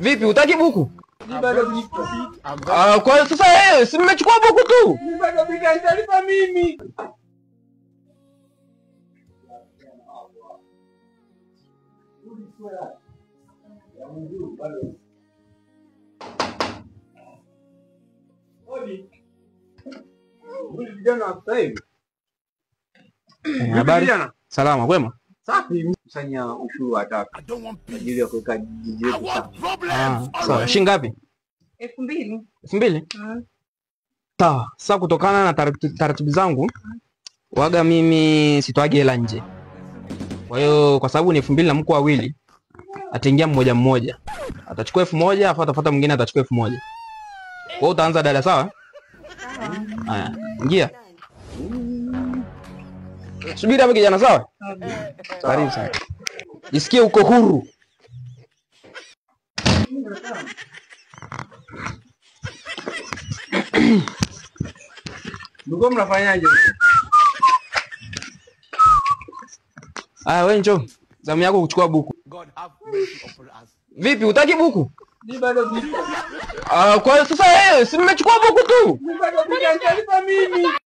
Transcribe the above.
Vipi utaki buku? Ni bado niko. Kwa hiyo sasa si mmechukua buku tu. Ni bado nitalipa mimi. Habari? Salama kwema? Safi, msanya ushuru wa taka. Ajili ya kuweka jiji letu safi. Sawa, shilingi ngapi? 2000. 2000? Sawa, sasa kutokana na taratibu zangu waga mimi sitoagi hela nje. Kwa hiyo kwa sababu ni 2000 na mko wawili, ataingia mmoja mmoja. Atachukua 1000 afu atafuata mwingine atachukua 1000. Kwa hiyo utaanza dada, sawa? Haya, ingia. Subiri hapo kijana, sawa? Karibu sana. Jisikie uko huru. Ndugu mnafanyaje? Wewe njoo. Zamu yako kuchukua buku. Vipi utaki buku? Ni bado niko. Kwa hiyo sasa si mmechukua buku tu. Ni bado nitalipa mimi.